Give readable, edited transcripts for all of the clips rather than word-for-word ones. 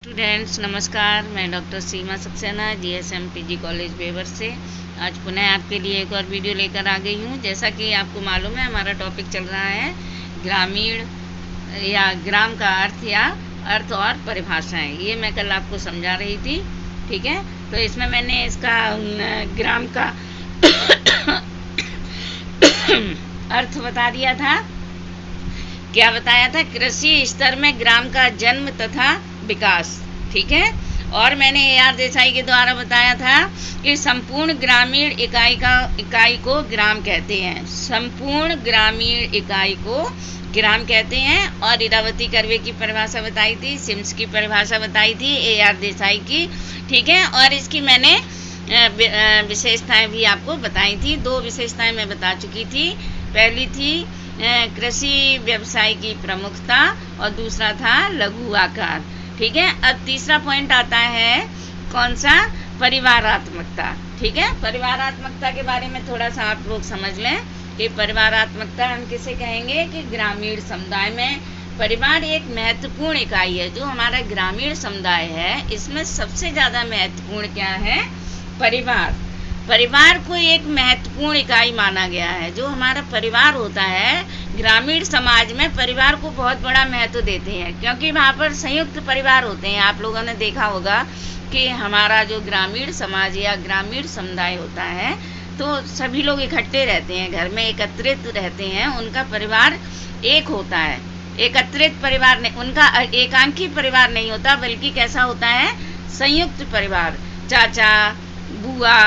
Students नमस्कार, मैं doctor Seema Saxena GSM PG college Bewar से आज पुनः आपके लिए एक और वीडियो लेकर आ गई हूँ। जैसा कि आपको मालूम है, हमारा टॉपिक चल रहा है ग्रामीण या ग्राम का अर्थ या अर्थ और परिभाषाएं। ये मैं कल आपको समझा रही थी, ठीक है। तो इसमें मैंने इसका ग्राम का अर्थ बता दिया था। क्या बताया था? कृषि स्तर में ग्राम का जन्म तथा विकास, ठीक है। और मैंने AR देसाई के द्वारा बताया था कि संपूर्ण ग्रामीण इकाई को ग्राम कहते हैं। संपूर्ण ग्रामीण इकाई को ग्राम कहते हैं। और इरावती कर्वे की परिभाषा बताई थी, सिम्स की परिभाषा बताई थी, AR देसाई की, ठीक है। और इसकी मैंने विशेषताएं भी आपको बताई थी। 2 विशेषताएं मैं बता चुकी थी। पहली थी कृषि व्यवसाय की प्रमुखता और दूसरा था लघु आकार, ठीक है। अब तीसरा पॉइंट आता है कौन सा? परिवारात्मकता, ठीक है। परिवारात्मकता के बारे में थोड़ा सा आप लोग समझ लें कि परिवारात्मकता हम किसे कहेंगे कि ग्रामीण समुदाय में परिवार एक महत्वपूर्ण इकाई है। जो हमारा ग्रामीण समुदाय है, इसमें सबसे ज़्यादा महत्वपूर्ण क्या है? परिवार। परिवार को एक महत्वपूर्ण इकाई माना गया है। जो हमारा परिवार होता है, ग्रामीण समाज में परिवार को बहुत बड़ा महत्व देते हैं, क्योंकि वहाँ पर संयुक्त परिवार होते हैं। आप लोगों ने देखा होगा कि हमारा जो ग्रामीण समाज या ग्रामीण समुदाय होता है, तो सभी लोग इकट्ठे रहते हैं, घर में एकत्रित रहते हैं। उनका परिवार एक होता है, एकत्रित परिवार नहीं, उनका एकांकी परिवार नहीं होता, बल्कि कैसा होता है? संयुक्त परिवार। चाचा, बुआ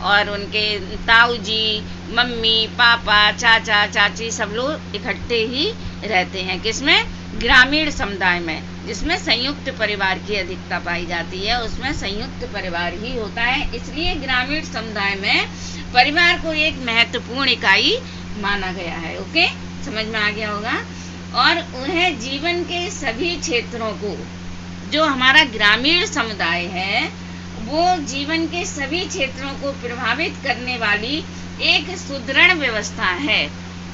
और उनके ताऊ जी, मम्मी, पापा, चाचा, चाची सब लोग इकट्ठे ही रहते हैं। किसमें? ग्रामीण समुदाय में, जिसमें संयुक्त परिवार की अधिकता पाई जाती है, उसमें संयुक्त परिवार ही होता है। इसलिए ग्रामीण समुदाय में परिवार को एक महत्वपूर्ण इकाई माना गया है। ओके, समझ में आ गया होगा। और उन्हें जीवन के सभी क्षेत्रों को, जो हमारा ग्रामीण समुदाय है, वो जीवन के सभी क्षेत्रों को प्रभावित करने वाली एक सुदृढ़ व्यवस्था है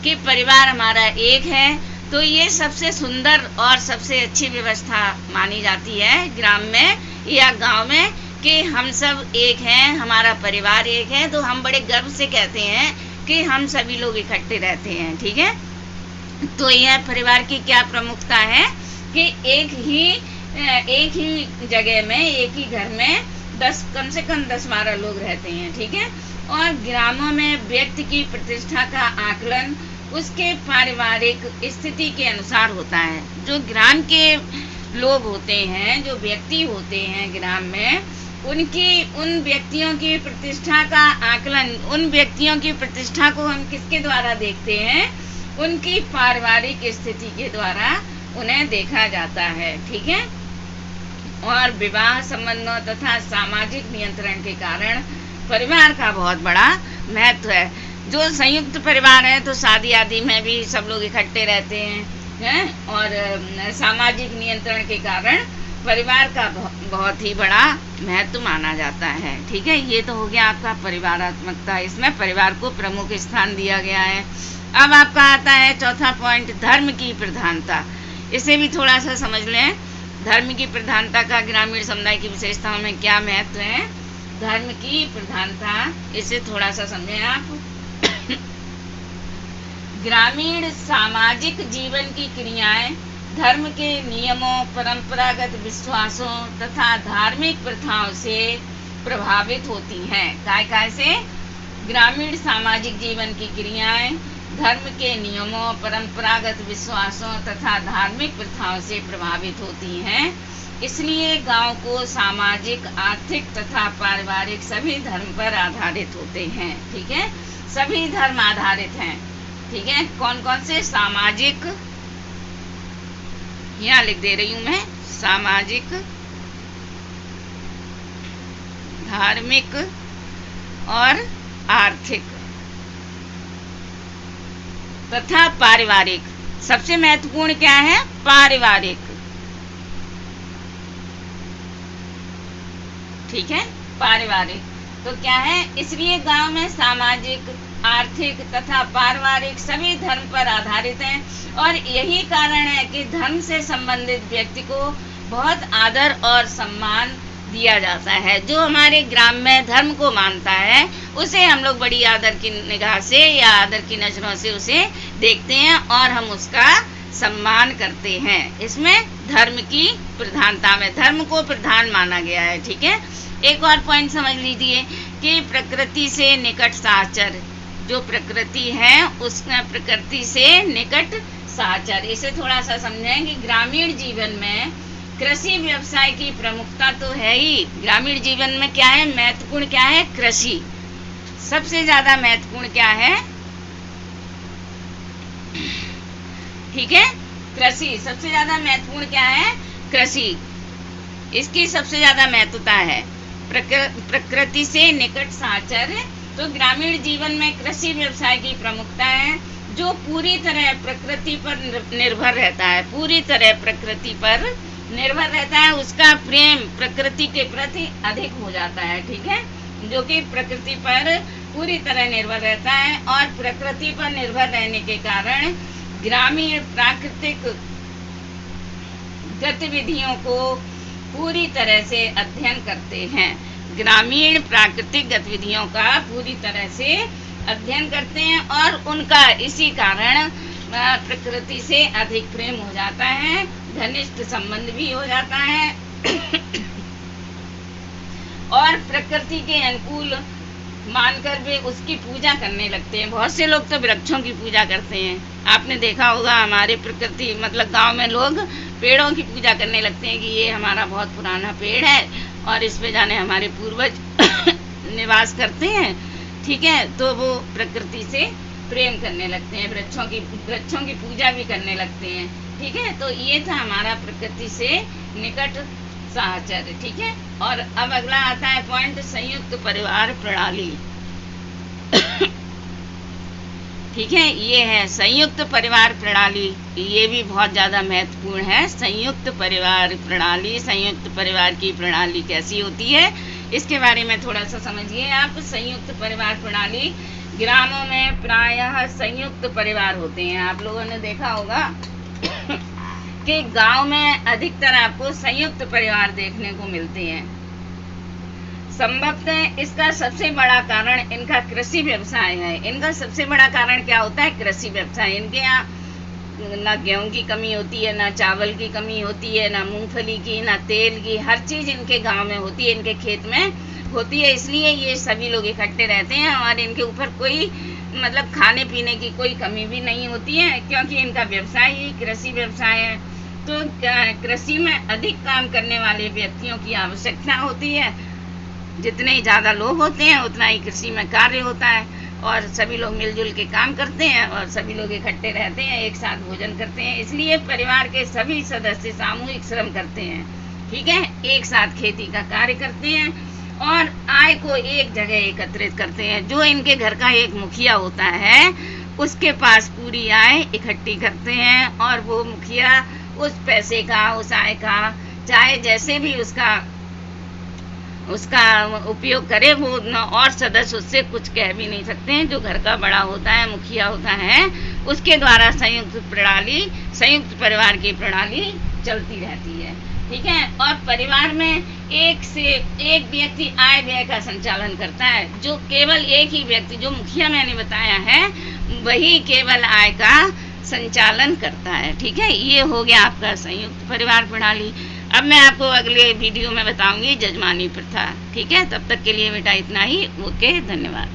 कि परिवार हमारा एक है। तो ये सबसे सुंदर और सबसे अच्छी व्यवस्था मानी जाती है ग्राम में या गांव में, कि हम सब एक हैं, हमारा परिवार एक है। तो हम बड़े गर्व से कहते हैं कि हम सभी लोग इकट्ठे रहते हैं, ठीक है। तो यह परिवार की क्या प्रमुखता है कि एक ही जगह में, एक ही घर में कम से कम 10-12 लोग रहते हैं, ठीक है। और ग्रामों में व्यक्ति की प्रतिष्ठा का आकलन उसके पारिवारिक स्थिति के अनुसार होता है। जो ग्राम के लोग होते हैं, जो व्यक्ति होते हैं ग्राम में, उन व्यक्तियों की प्रतिष्ठा का आकलन, उन व्यक्तियों की प्रतिष्ठा को हम किसके द्वारा देखते हैं? उनकी पारिवारिक स्थिति के द्वारा उन्हें देखा जाता है, ठीक है। और विवाह संबंधों तथा सामाजिक नियंत्रण के कारण परिवार का बहुत बड़ा महत्व है। जो संयुक्त परिवार है, तो शादी आदि में भी सब लोग इकट्ठे रहते हैं। और सामाजिक नियंत्रण के कारण परिवार का बहुत ही बड़ा महत्व माना जाता है, ठीक है। ये तो हो गया आपका परिवारात्मकता। इसमें परिवार को प्रमुख स्थान दिया गया है। अब आपका आता है चौथा पॉइंट, धर्म की प्रधानता। इसे भी थोड़ा सा समझ लें। धर्म की प्रधानता का ग्रामीण समुदाय की विशेषताओं में क्या महत्व है? धर्म की प्रधानता, इसे थोड़ा सा समझें आप। ग्रामीण सामाजिक जीवन की क्रियाएं धर्म के नियमों, परंपरागत विश्वासों तथा धार्मिक प्रथाओं से प्रभावित होती हैं। काय से? ग्रामीण सामाजिक जीवन की क्रियाएं धर्म के नियमों, परंपरागत विश्वासों तथा धार्मिक प्रथाओं से प्रभावित होती हैं। इसलिए गांव को सामाजिक, आर्थिक तथा पारिवारिक सभी धर्म पर आधारित होते हैं, ठीक है। सभी धर्म आधारित हैं, ठीक है। कौन कौन से? सामाजिक, यहाँ लिख दे रही हूं मैं, सामाजिक, धार्मिक और आर्थिक तथा पारिवारिक। सबसे महत्वपूर्ण क्या है? पारिवारिक, ठीक है। पारिवारिक तो क्या है? इसलिए गांव में सामाजिक, आर्थिक तथा पारिवारिक सभी धर्म पर आधारित हैं। और यही कारण है कि धर्म से संबंधित व्यक्ति को बहुत आदर और सम्मान दिया जाता है। जो हमारे ग्राम्य धर्म को मानता है उसे हम लोग बड़ी आदर की निगाह से या आदर की नजरों से उसे देखते हैं और हम उसका सम्मान करते हैं। इसमें धर्म की प्रधानता में धर्म को प्रधान माना गया है। ठीक है, एक और पॉइंट समझ लीजिए कि प्रकृति से निकट साहचर्य, जो प्रकृति है उसका प्रकृति से निकट साहचर्य, इसे थोड़ा सा समझें कि ग्रामीण जीवन में कृषि व्यवसाय की प्रमुखता तो है ही। ग्रामीण जीवन में क्या है, महत्वपूर्ण क्या है, कृषि। सबसे ज्यादा महत्वपूर्ण क्या है, ठीक है, कृषि। सबसे ज्यादा महत्वपूर्ण क्या है, कृषि। इसकी सबसे ज्यादा महत्वता है। प्रकृति से निकट साहचर्य, तो ग्रामीण जीवन में कृषि व्यवसाय की प्रमुखता है, जो पूरी तरह प्रकृति पर निर्भर रहता है। पूरी तरह प्रकृति पर निर्भर रहता है। उसका प्रेम प्रकृति के प्रति अधिक हो जाता है। ठीक है, जो कि प्रकृति पर पूरी तरह निर्भर रहता है और प्रकृति पर निर्भर रहने के कारण ग्रामीण प्राकृतिक गतिविधियों को पूरी तरह से अध्ययन करते हैं। ग्रामीण प्राकृतिक गतिविधियों का पूरी तरह से अध्ययन करते हैं और उनका इसी कारण प्रकृति से अधिक प्रेम हो जाता है, घनिष्ठ संबंध भी हो जाता है और प्रकृति के अनुकूल मानकर वे उसकी पूजा करने लगते हैं। बहुत से लोग तो वृक्षों की पूजा करते हैं। आपने देखा होगा हमारे प्रकृति मतलब गांव में लोग पेड़ों की पूजा करने लगते हैं कि ये हमारा बहुत पुराना पेड़ है और इस पे जाने हमारे पूर्वज निवास करते हैं। ठीक है, तो वो प्रकृति से प्रेम करने लगते हैं, वृक्षों की पूजा भी करने लगते हैं। ठीक है, तो ये था हमारा प्रकृति से निकट साहचर्य। ठीक है, और अब अगला आता है पॉइंट, संयुक्त परिवार प्रणाली। ठीक है, ये है संयुक्त परिवार प्रणाली। ये भी बहुत ज्यादा महत्वपूर्ण है। संयुक्त परिवार प्रणाली, संयुक्त परिवार की प्रणाली कैसी होती है इसके बारे में थोड़ा सा समझिए आप। संयुक्त परिवार प्रणाली, ग्रामों में प्रायः संयुक्त परिवार होते हैं। आप लोगों ने देखा होगा कि गांव में अधिकतर आपको संयुक्त परिवार देखने को मिलते हैं। संभवतः इसका सबसे बड़ा कारण इनका कृषि व्यवसाय है। इनका सबसे बड़ा कारण क्या होता है, कृषि व्यवसाय। इनके यहाँ ना गेहूं की कमी होती है, ना चावल की कमी होती है, ना मूंगफली की, ना तेल की। हर चीज इनके गांव में होती है, इनके खेत में होती है। इसलिए ये सभी लोग इकट्ठे रहते हैं और इनके ऊपर कोई मतलब खाने पीने की कोई कमी भी नहीं होती है, क्योंकि इनका व्यवसाय ही कृषि व्यवसाय है। तो कृषि में अधिक काम करने वाले व्यक्तियों की आवश्यकता होती है। जितने ही ज्यादा लोग होते हैं उतना ही कृषि में कार्य होता है और सभी लोग मिलजुल के काम करते हैं और सभी लोग इकट्ठे रहते हैं, एक साथ भोजन करते हैं। इसलिए परिवार के सभी सदस्य सामूहिक श्रम करते हैं। ठीक है, एक साथ खेती का कार्य करते हैं और आय को एक जगह एकत्रित करते हैं। जो इनके घर का एक मुखिया होता है उसके पास पूरी आय इकट्ठी करते हैं और वो मुखिया उस पैसे का, उस आय का, चाहे जैसे भी उसका उपयोग करे, वो और सदस्य उससे कुछ कह भी नहीं सकते हैं। जो घर का बड़ा होता है, मुखिया होता है, उसके द्वारा संयुक्त परिवार की प्रणाली चलती रहती है। ठीक है, और परिवार में एक से एक व्यक्ति आय व्यय का संचालन करता है। जो केवल एक ही व्यक्ति, जो मुखिया मैंने बताया है, वही केवल आय का संचालन करता है। ठीक है, ये हो गया आपका संयुक्त परिवार प्रणाली। अब मैं आपको अगले वीडियो में बताऊंगी जजमानी प्रथा। ठीक है, तब तक के लिए बेटा इतना ही। ओके, धन्यवाद।